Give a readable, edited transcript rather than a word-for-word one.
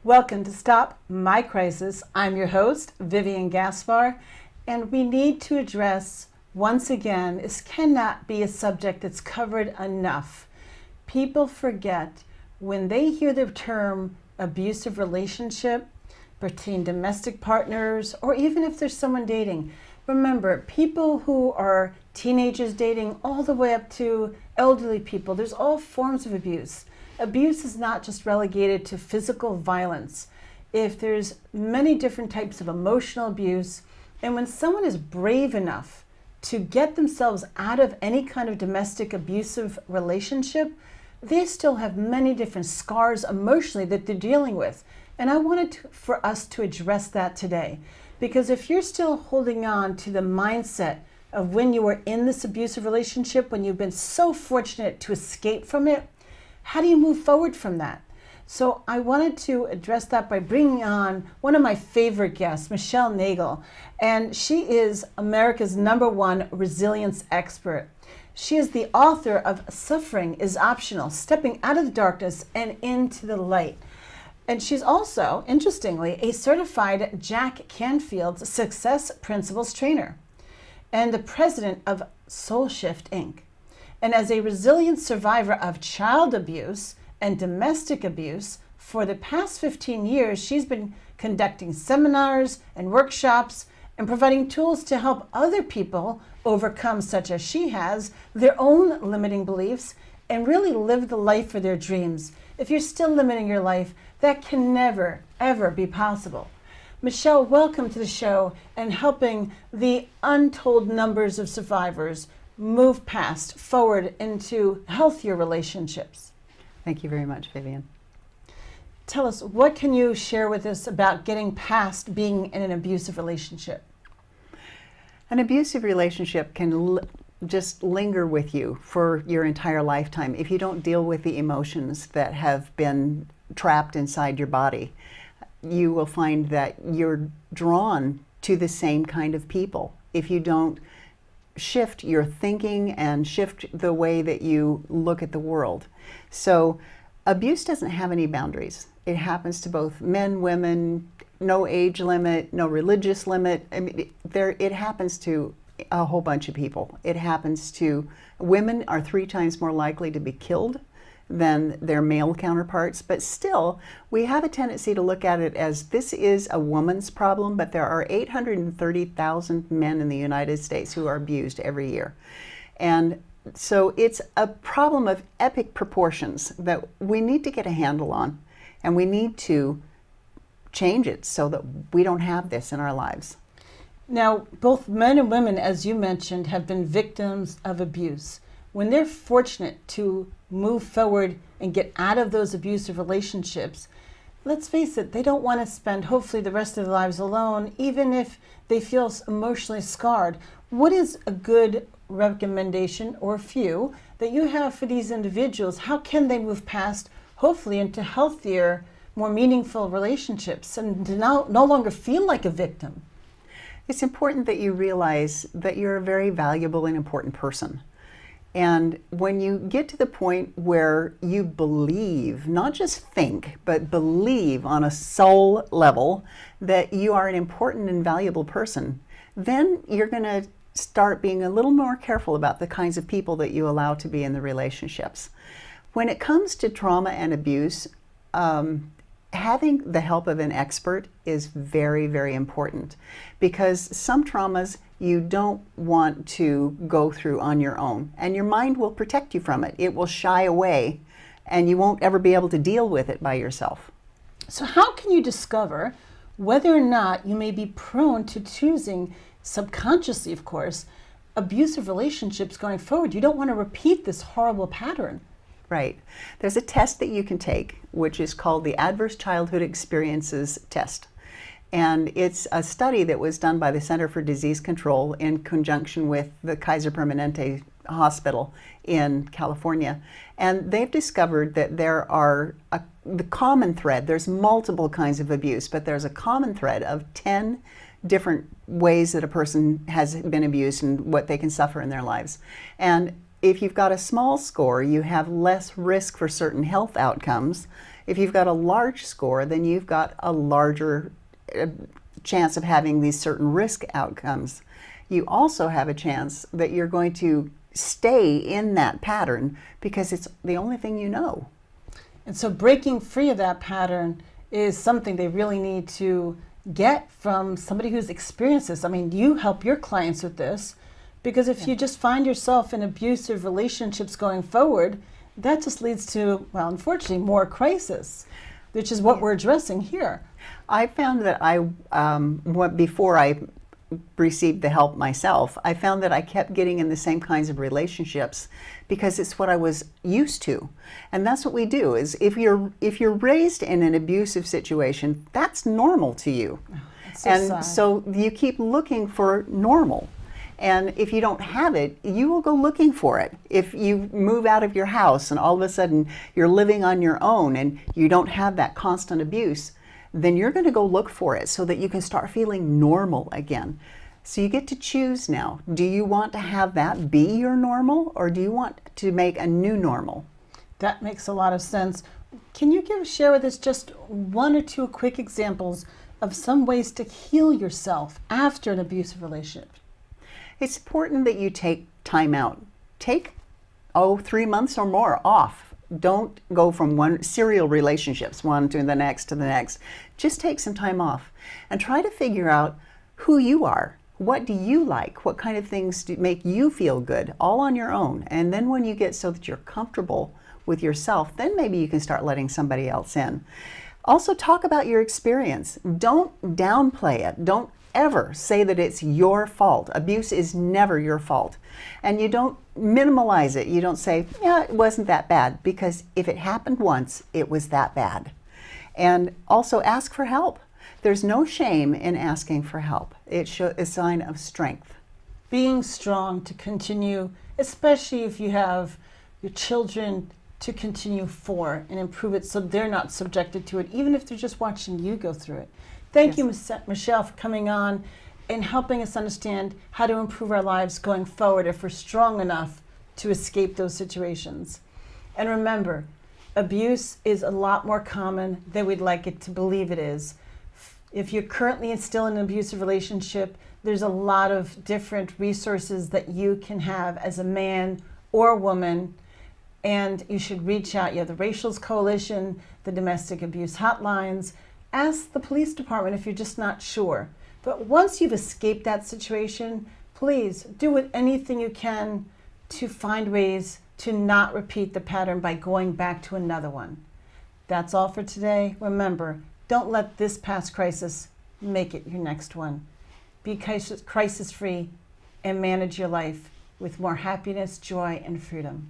Welcome to Stop My Crisis. I'm your host, Vivian Gaspar, and we need to address, once again, this cannot be a subject that's covered enough. People forget when they hear the term abusive relationship, between domestic partners, or even if there's someone dating. Remember, people who are teenagers dating all the way up to elderly people, there's all forms of abuse. Abuse is not just relegated to physical violence. If there's many different types of emotional abuse, and when someone is brave enough to get themselves out of any kind of domestic abusive relationship, they still have many different scars emotionally that they're dealing with. And I wanted for us to address that today. Because if you're still holding on to the mindset of when you were in this abusive relationship, when you've been so fortunate to escape from it, how do you move forward from that? So I wanted to address that by bringing on one of my favorite guests, Michelle Nagel. And she is America's #1 resilience expert. She is the author of Suffering is Optional, Stepping Out of the Darkness and Into the Light. And she's also, interestingly, a certified Jack Canfield's Success Principles trainer and the president of Soul Shift, Inc. And as a resilient survivor of child abuse and domestic abuse, for the past 15 years, she's been conducting seminars and workshops and providing tools to help other people overcome, such as she has, their own limiting beliefs and really live the life for their dreams. If you're still limiting your life, that can never, ever be possible. Michelle, welcome to the show and helping the untold numbers of survivors move past, forward into healthier relationships. Thank you very much, Vivian. Tell us, what can you share with us about getting past being in an abusive relationship? An abusive relationship can just linger with you for your entire lifetime if you don't deal with the emotions that have been trapped inside your body. You will find that you're drawn to the same kind of people if you don't shift your thinking and shift the way that you look at the world. So abuse doesn't have any boundaries. It happens to both men, women, no age limit, no religious limit. I mean, it happens to a whole bunch of people. It happens to women are 3 times more likely to be killed than their male counterparts, but still we have a tendency to look at it as this is a woman's problem, but there are 830,000 men in the United States who are abused every year. And so it's a problem of epic proportions that we need to get a handle on, and we need to change it so that we don't have this in our lives. Now, both men and women, as you mentioned, have been victims of abuse. When they're fortunate to move forward and get out of those abusive relationships, let's face it, they don't want to spend hopefully the rest of their lives alone, even if they feel emotionally scarred. What is a good recommendation or few that you have for these individuals? How can they move past, hopefully, into healthier, more meaningful relationships and to no longer feel like a victim? It's important that you realize that you're a very valuable and important person. And when you get to the point where you believe, not just think, but believe on a soul level that you are an important and valuable person, then you're going to start being a little more careful about the kinds of people that you allow to be in the relationships. When it comes to trauma and abuse, having the help of an expert is very, very important, because some traumas you don't want to go through on your own, and your mind will protect you from it. It will shy away, and you won't ever be able to deal with it by yourself. So how can you discover whether or not you may be prone to choosing, subconsciously of course, abusive relationships going forward? You don't want to repeat this horrible pattern. Right. There's a test that you can take, which is called the Adverse Childhood Experiences Test. And it's a study that was done by the Center for Disease Control in conjunction with the Kaiser Permanente Hospital in California. And they've discovered that there are the common thread, there's multiple kinds of abuse, but there's a common thread of 10 different ways that a person has been abused and what they can suffer in their lives. And if you've got a small score, you have less risk for certain health outcomes. If you've got a large score, then you've got a larger chance of having these certain risk outcomes. You also have a chance that you're going to stay in that pattern because it's the only thing you know. And so breaking free of that pattern is something they really need to get from somebody who's experienced this. I mean, you help your clients with this, because if you just find yourself in abusive relationships going forward, that just leads to, well, unfortunately, more crisis, which is what we're addressing here. I found that before I received the help myself, I found that I kept getting in the same kinds of relationships because it's what I was used to. And that's what we do, is if you're raised in an abusive situation, that's normal to you. So you keep looking for normal. And if you don't have it, you will go looking for it. If you move out of your house and all of a sudden you're living on your own and you don't have that constant abuse, then you're going to go look for it so that you can start feeling normal again. So you get to choose now. Do you want to have that be your normal, or do you want to make a new normal? That makes a lot of sense. Can you share with us just one or two quick examples of some ways to heal yourself after an abusive relationship? It's important that you take time out. Take 3 months or more off. Don't go from serial relationships, one to the next to the next. Just take some time off and try to figure out who you are. What do you like? What kind of things make you feel good, all on your own? And then when you get so that you're comfortable with yourself, then maybe you can start letting somebody else in. Also, talk about your experience. Don't downplay it. Don't ever say that it's your fault. Abuse is never your fault. And you don't minimalize it. You don't say, yeah, it wasn't that bad, because if it happened once, it was that bad. And also ask for help. There's no shame in asking for help. It's a sign of strength. Being strong to continue, especially if you have your children to continue for and improve it so they're not subjected to it, even if they're just watching you go through it. Thank you, Michelle, for coming on and helping us understand how to improve our lives going forward if we're strong enough to escape those situations. And remember, abuse is a lot more common than we'd like it to believe it is. If you're currently still in an abusive relationship, there's a lot of different resources that you can have as a man or woman, and you should reach out. You have the Racials Coalition, the domestic abuse hotlines. Ask the police department if you're just not sure. But once you've escaped that situation, please do anything you can to find ways to not repeat the pattern by going back to another one. That's all for today. Remember, don't let this past crisis make it your next one. Be crisis-free and manage your life with more happiness, joy, and freedom.